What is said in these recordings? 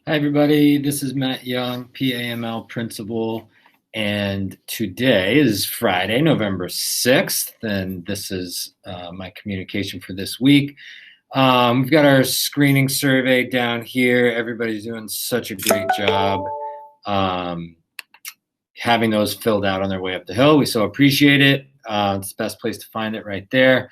Hi, everybody. This is Matt Young, PAML principal, and today is Friday, November 6th, and this is my communication for this week. We've got our screening survey down here. Everybody's doing such a great job um, having those filled out on their way up the hill. We so appreciate it. It's the best place to find it right there.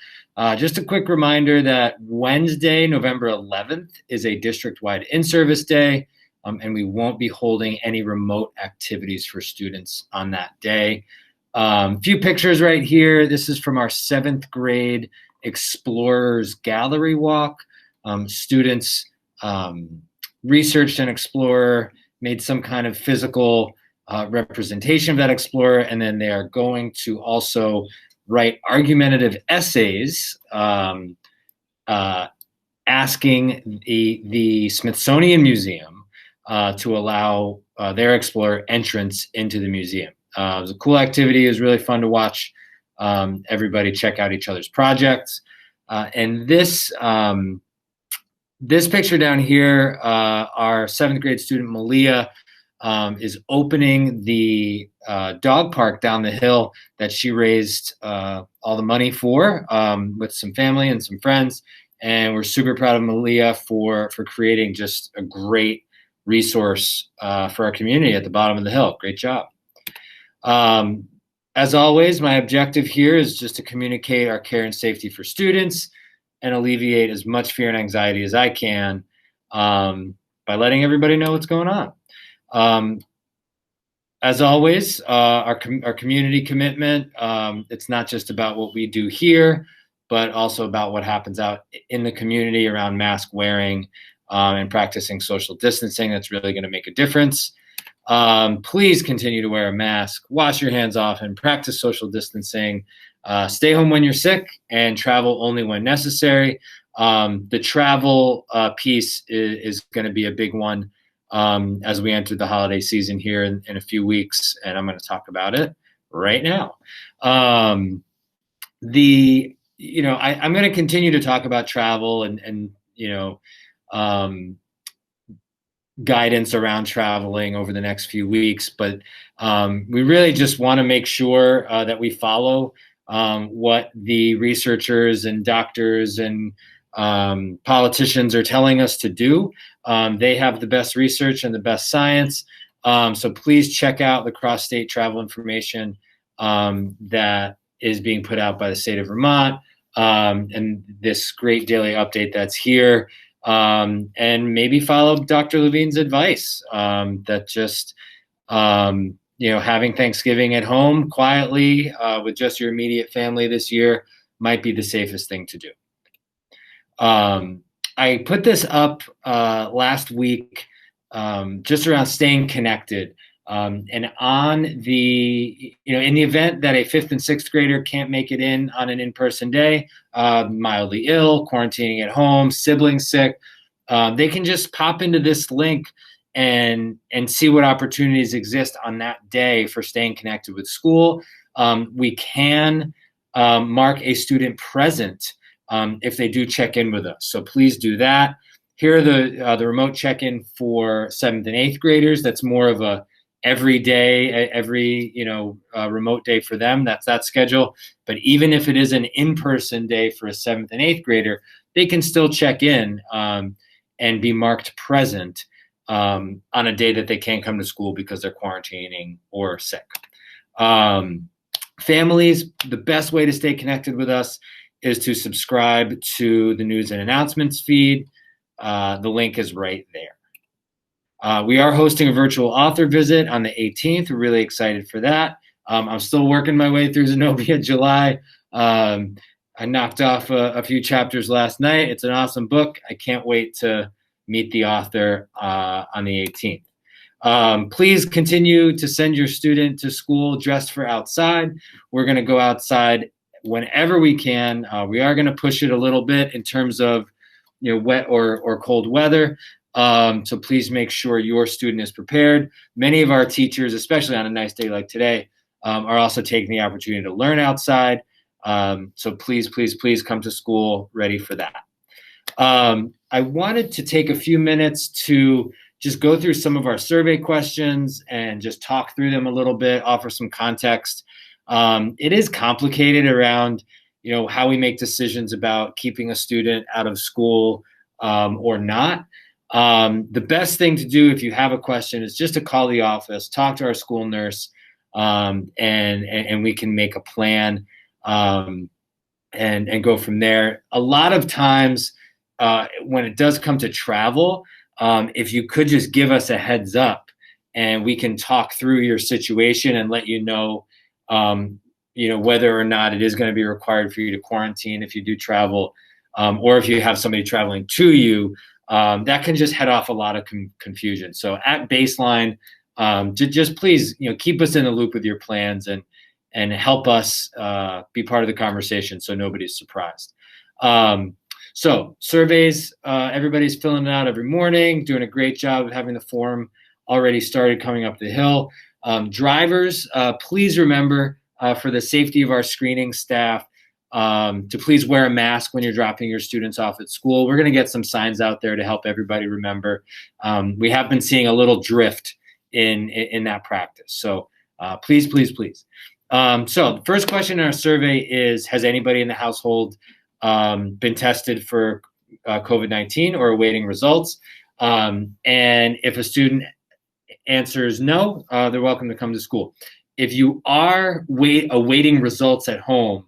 Just a quick reminder that Wednesday, November 11th, is a district-wide in-service day, and we won't be holding any remote activities for students on that day. Few pictures right here. This is from our 7th grade Explorers Gallery Walk. Students researched an explorer, made some kind of physical representation of that explorer, and then they are going to also write argumentative essays asking the Smithsonian Museum to allow their explorer entrance into the museum. It was a cool activity. It was really fun to watch everybody check out each other's projects. And this picture down here, our 7th grade student Malia is opening the dog park down the hill that she raised all the money for with some family and some friends. And we're super proud of Malia for creating just a great resource for our community at the bottom of the hill. Great job. As always, my objective here is just to communicate our care and safety for students and alleviate as much fear and anxiety as I can by letting everybody know what's going on. As always, our community commitment, it's not just about what we do here, but also about what happens out in the community around mask wearing and practicing social distancing. That's really going to make a difference. Please continue to wear a mask, wash your hands often, practice social distancing, stay home when you're sick, and travel only when necessary. The travel piece is going to be a big one as we enter the holiday season here in a few weeks, and I'm going to talk about it right now. I'm going to continue to talk about travel and guidance around traveling over the next few weeks, but we really just want to make sure that we follow what the researchers and doctors and politicians are telling us to do. They have the best research and the best science. So please check out the cross-state travel information that is being put out by the state of Vermont and this great daily update that's here. And maybe follow Dr. Levine's advice that just, having Thanksgiving at home quietly with just your immediate family this year might be the safest thing to do. I put this up last week just around staying connected. And on the, in the event that a 5th and 6th grader can't make it in on an in-person day, mildly ill, quarantining at home, siblings sick, they can just pop into this link and see what opportunities exist on that day for staying connected with school. We can mark a student present if they do check in with us. So please do that. Here are the remote check-in for 7th and 8th graders. That's more of a every day, every remote day for them. That's that schedule. But even if it is an in-person day for a 7th and 8th grader, they can still check in and be marked present on a day that they can't come to school because they're quarantining or sick. Families, the best way to stay connected with us is to subscribe to the news and announcements feed. The link is right there. We are hosting a virtual author visit on the 18th. We're really excited for that. I'm still working my way through Zenobia July. I knocked off a few chapters last night. It's an awesome book. I can't wait to meet the author on the 18th. Please continue to send your student to school dressed for outside. We're going to go outside whenever we can. We are going to push it a little bit in terms of wet or cold weather. So please make sure your student is prepared. Many of our teachers, especially on a nice day like today, are also taking the opportunity to learn outside. So please, please, please come to school ready for that. I wanted to take a few minutes to just go through some of our survey questions and just talk through them a little bit, offer some context. It is complicated around, how we make decisions about keeping a student out of school or not. The best thing to do if you have a question is just to call the office, talk to our school nurse, and we can make a plan and go from there. A lot of times when it does come to travel, if you could just give us a heads up and we can talk through your situation and let you know, whether or not it is going to be required for you to quarantine if you do travel, or if you have somebody traveling to you, that can just head off a lot of confusion. So at baseline, just please, keep us in the loop with your plans and help us be part of the conversation so nobody's surprised. So surveys, everybody's filling it out every morning, doing a great job of having the form already started coming up the hill. Drivers, please remember for the safety of our screening staff to please wear a mask when you're dropping your students off at school. We're going to get some signs out there to help everybody remember. We have been seeing a little drift in that practice. So please, please, please. So the first question in our survey is, has anybody in the household been tested for COVID-19 or awaiting results? And if a student answers no, they're welcome to come to school. If you are awaiting results at home,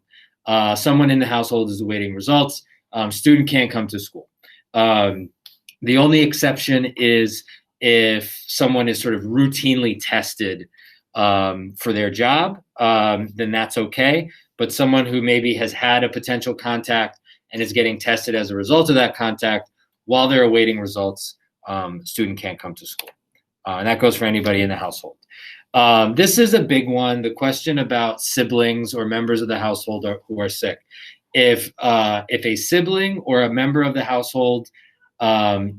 someone in the household is awaiting results, student can't come to school. The only exception is if someone is sort of routinely tested for their job, then that's okay. But someone who maybe has had a potential contact and is getting tested as a result of that contact, while they're awaiting results, student can't come to school. And that goes for anybody in the household. This is a big one, the question about siblings or members of the household who are sick. If a sibling or a member of the household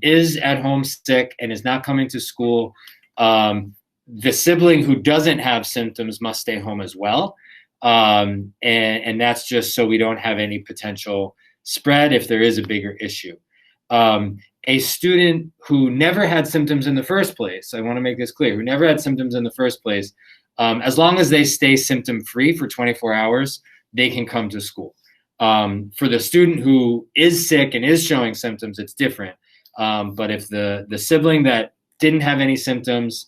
is at home sick and is not coming to school, the sibling who doesn't have symptoms must stay home as well. And that's just so we don't have any potential spread if there is a bigger issue. A student who never had symptoms in the first place, I want to make this clear, who never had symptoms in the first place, as long as they stay symptom-free for 24 hours, they can come to school. For the student who is sick and is showing symptoms, it's different. But if the sibling that didn't have any symptoms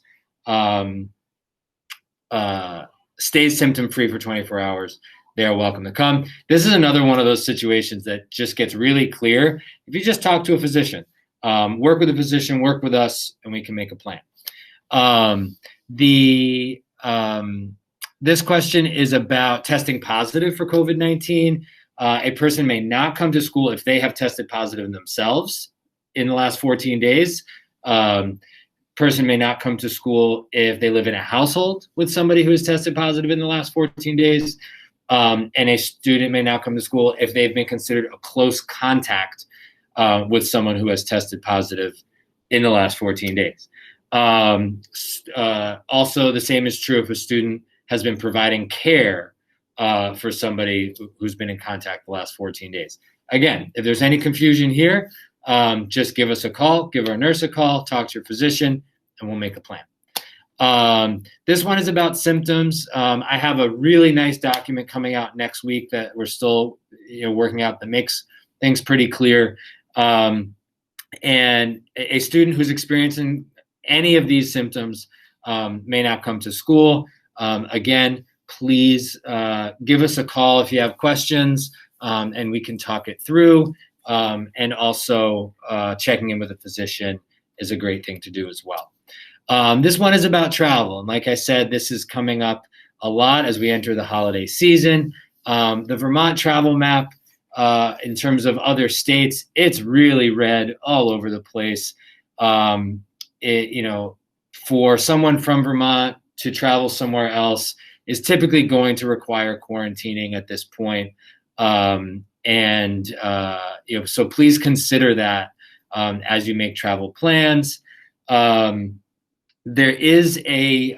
stays symptom-free for 24 hours, they are welcome to come. This is another one of those situations that just gets really clear if you just talk to a physician. Work with a physician, work with us, and we can make a plan. This question is about testing positive for COVID-19. A person may not come to school if they have tested positive themselves in the last 14 days. Person may not come to school if they live in a household with somebody who has tested positive in the last 14 days. And a student may not come to school if they've been considered a close contact with someone who has tested positive in the last 14 days. Also, the same is true if a student has been providing care for somebody who's been in contact the last 14 days. Again, if there's any confusion here, just give us a call, give our nurse a call, talk to your physician, and we'll make a plan. This one is about symptoms. I have a really nice document coming out next week that we're still working out that makes things pretty clear. And a student who's experiencing any of these symptoms may not come to school. Again, please give us a call if you have questions, and we can talk it through. And also checking in with a physician is a great thing to do as well. This one is about travel. And like I said, this is coming up a lot as we enter the holiday season. The Vermont travel map, in terms of other states, it's really red all over the place. For someone from Vermont to travel somewhere else is typically going to require quarantining at this point. So please consider that as you make travel plans. There is a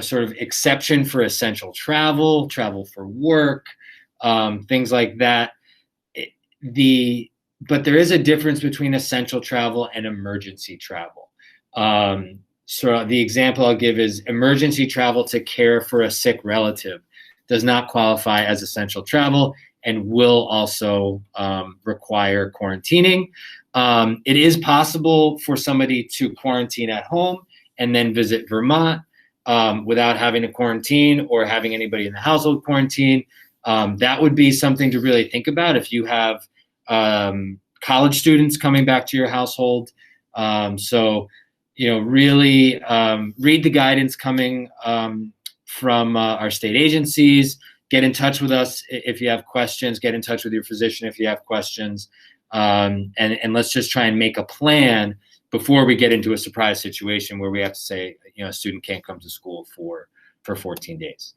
sort of exception for essential travel for work, things like that. The but there is a difference between essential travel and emergency travel. So the example I'll give is emergency travel to care for a sick relative does not qualify as essential travel and will also require quarantining. It is possible for somebody to quarantine at home and then visit Vermont without having to quarantine or having anybody in the household quarantine. That would be something to really think about if you have college students coming back to your household. So, really read the guidance coming from our state agencies. Get in touch with us if you have questions. Get in touch with your physician if you have questions. And let's just try and make a plan before we get into a surprise situation where we have to say, a student can't come to school for 14 days.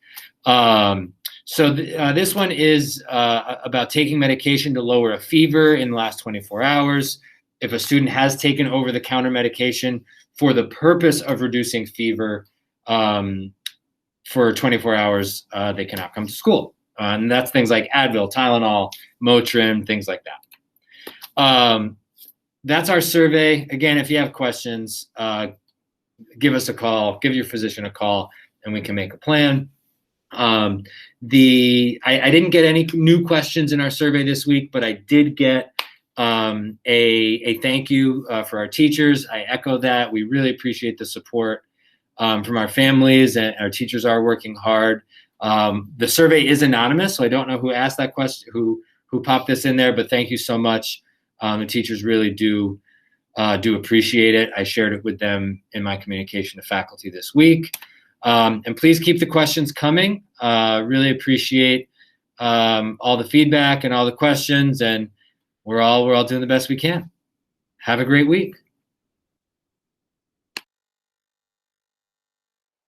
So this one is about taking medication to lower a fever in the last 24 hours. If a student has taken over-the-counter medication for the purpose of reducing fever for 24 hours, they cannot come to school. And that's things like Advil, Tylenol, Motrin, things like that. That's our survey. Again, if you have questions, give us a call, give your physician a call, and we can make a plan. I didn't get any new questions in our survey this week, but I did get a thank you for our teachers. I echo that. We really appreciate the support from our families, and our teachers are working hard. The survey is anonymous, so I don't know who asked that question, who popped this in there, but thank you so much. The teachers really do appreciate it. I shared it with them in my communication to faculty this week. And please keep the questions coming. Really appreciate all the feedback and all the questions, and we're all doing the best we can. Have a great week.